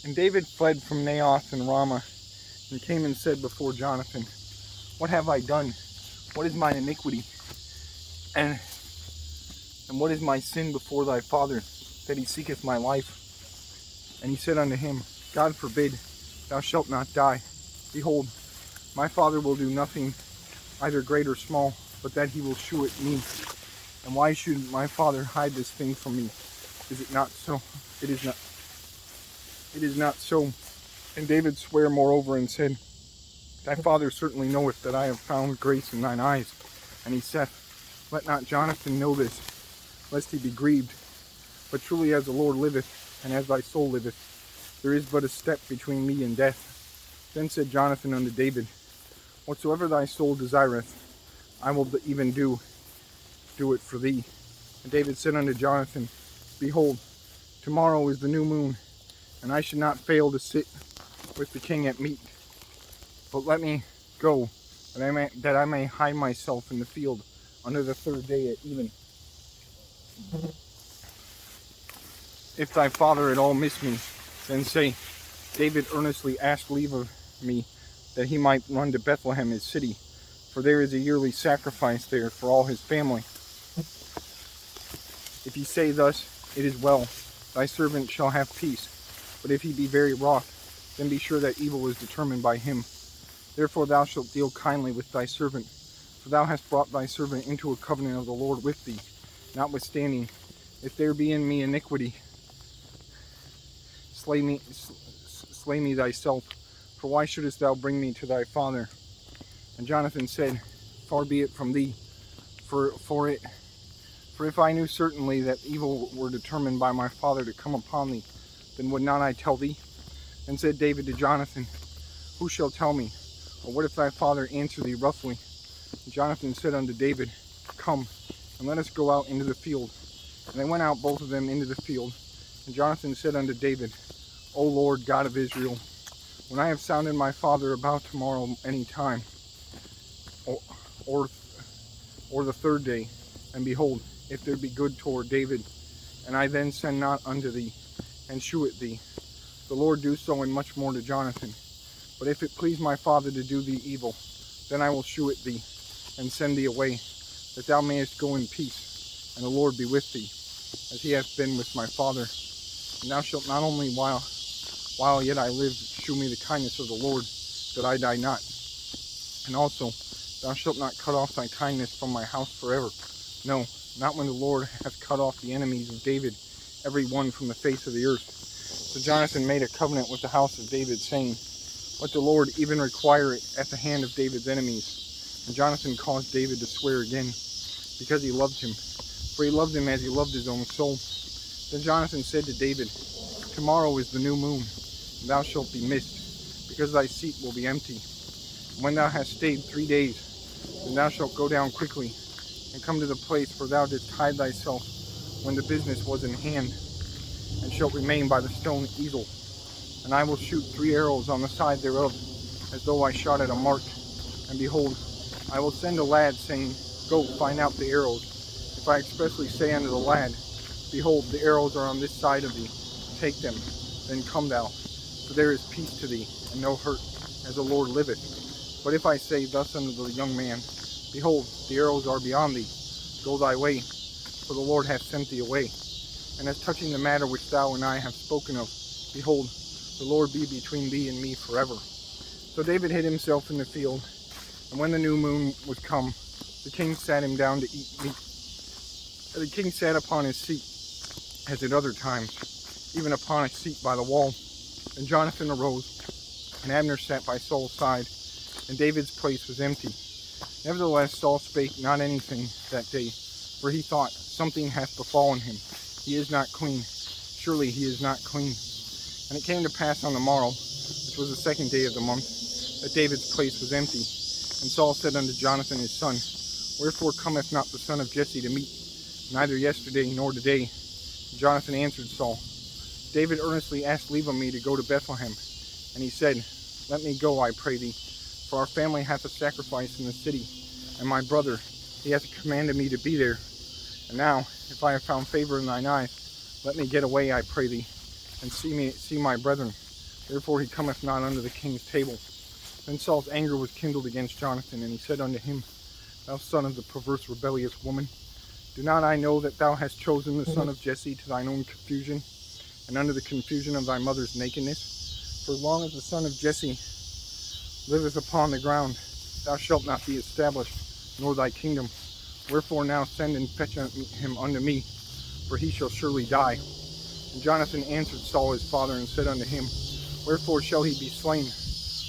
And David fled from Naioth and Ramah, and came and said before Jonathan, What have I done? What is mine iniquity? And what is my sin before thy father, that he seeketh my life? And he said unto him, God forbid, thou shalt not die. Behold, my father will do nothing, either great or small, but that he will shew it me. And why should my father hide this thing from me? Is it not so? It is not. It is not so. And David sware moreover and said, Thy father certainly knoweth that I have found grace in thine eyes. And he said, Let not Jonathan know this, lest he be grieved. But truly as the Lord liveth, and as thy soul liveth, there is but a step between me and death. Then said Jonathan unto David, Whatsoever thy soul desireth, I will even do it for thee. And David said unto Jonathan, Behold, tomorrow is the new moon, and I should not fail to sit with the king at meat. But let me go, that I may hide myself in the field under the third day at even. If thy father at all miss me, then say, David earnestly asked leave of me, that he might run to Bethlehem his city, for there is a yearly sacrifice there for all his family. If he say thus, It is well, thy servant shall have peace. But if he be very wroth, then be sure that evil is determined by him. Therefore thou shalt deal kindly with thy servant, for thou hast brought thy servant into a covenant of the Lord with thee. Notwithstanding, if there be in me iniquity, slay me thyself, for why shouldest thou bring me to thy father? And Jonathan said, Far be it from thee, for if I knew certainly that evil were determined by my father to come upon thee, then would not I tell thee? And said David to Jonathan, Who shall tell me? Or what if thy father answer thee roughly? And Jonathan said unto David, Come, and let us go out into the field. And they went out both of them into the field. And Jonathan said unto David, O Lord God of Israel, when I have sounded my father about tomorrow any time, or the third day, and behold, if there be good toward David, and I then send not unto thee, and shew it thee, the Lord do so and much more to Jonathan. But if it please my father to do thee evil, then I will shew it thee, and send thee away, that thou mayest go in peace, and the Lord be with thee, as he hath been with my father. And thou shalt not only while yet I live shew me the kindness of the Lord, that I die not. And also, thou shalt not cut off thy kindness from my house forever. No, not when the Lord hath cut off the enemies of David, every one from the face of the earth. So Jonathan made a covenant with the house of David, saying, Let the Lord even require it at the hand of David's enemies. And Jonathan caused David to swear again, because he loved him, for he loved him as he loved his own soul. Then Jonathan said to David, Tomorrow is the new moon, and thou shalt be missed, because thy seat will be empty. And when thou hast stayed 3 days, then thou shalt go down quickly, and come to the place where thou didst hide thyself when the business was in hand, and shalt remain by the stone easel. And I will shoot 3 arrows on the side thereof, as though I shot at a mark. And behold, I will send a lad, saying, Go, find out the arrows. If I expressly say unto the lad, Behold, the arrows are on this side of thee, take them, then come thou, for there is peace to thee, and no hurt, as the Lord liveth. But if I say thus unto the young man, Behold, the arrows are beyond thee, go thy way, for the Lord hath sent thee away. And as touching the matter which thou and I have spoken of, behold, the Lord be between thee and me forever. So David hid himself in the field, and when the new moon was come, the king sat him down to eat meat. And the king sat upon his seat, as at other times, even upon a seat by the wall. And Jonathan arose, and Abner sat by Saul's side, and David's place was empty. Nevertheless Saul spake not anything that day, for he thought, Something hath befallen him. He is not clean. Surely he is not clean. And it came to pass on the morrow, which was the 2nd day of the month, that David's place was empty. And Saul said unto Jonathan his son, Wherefore cometh not the son of Jesse to meat, neither yesterday nor today? And Jonathan answered Saul, David earnestly asked leave of me to go to Bethlehem. And he said, Let me go, I pray thee, for our family hath a sacrifice in the city, and my brother, he hath commanded me to be there. And now, if I have found favor in thine eyes, let me get away, I pray thee, and see my brethren. Therefore he cometh not unto the king's table. Then Saul's anger was kindled against Jonathan, and he said unto him, Thou son of the perverse rebellious woman, do not I know that thou hast chosen the son of Jesse to thine own confusion, and unto the confusion of thy mother's nakedness? For as long as the son of Jesse liveth upon the ground, thou shalt not be established, nor thy kingdom. Wherefore now send and fetch him unto me, for he shall surely die. And Jonathan answered Saul his father, and said unto him, Wherefore shall he be slain?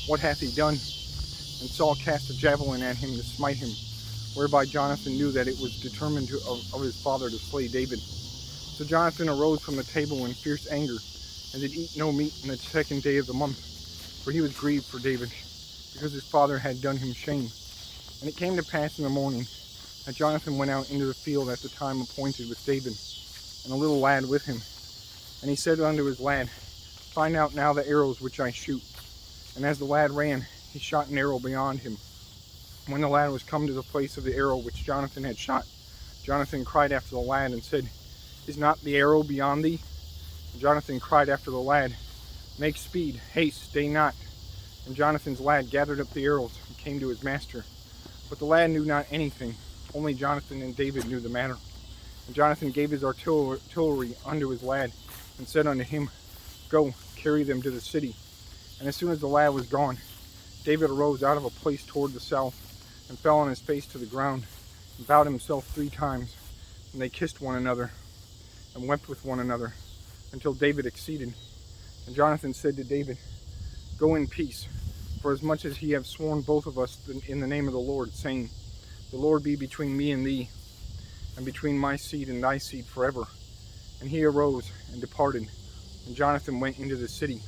What hath he done? And Saul cast a javelin at him to smite him, whereby Jonathan knew that it was determined of his father to slay David. So Jonathan arose from the table in fierce anger, and did eat no meat in the 2nd day of the month, for he was grieved for David, because his father had done him shame. And it came to pass in the morning that Jonathan went out into the field at the time appointed with David, and a little lad with him. And he said unto his lad, Find out now the arrows which I shoot. And as the lad ran, he shot an arrow beyond him. When the lad was come to the place of the arrow which Jonathan had shot, Jonathan cried after the lad, and said, Is not the arrow beyond thee? And Jonathan cried after the lad, Make speed, haste, stay not. And Jonathan's lad gathered up the arrows, and came to his master. But the lad knew not anything, only Jonathan and David knew the matter. And Jonathan gave his artillery unto his lad, and said unto him, Go, carry them to the city. And as soon as the lad was gone, David arose out of a place toward the south, and fell on his face to the ground, and bowed himself 3 times. And they kissed one another, and wept with one another, until David exceeded. And Jonathan said to David, Go in peace, for as much as he have sworn both of us in the name of the Lord, saying, The Lord be between me and thee, and between my seed and thy seed forever. And he arose and departed, and Jonathan went into the city.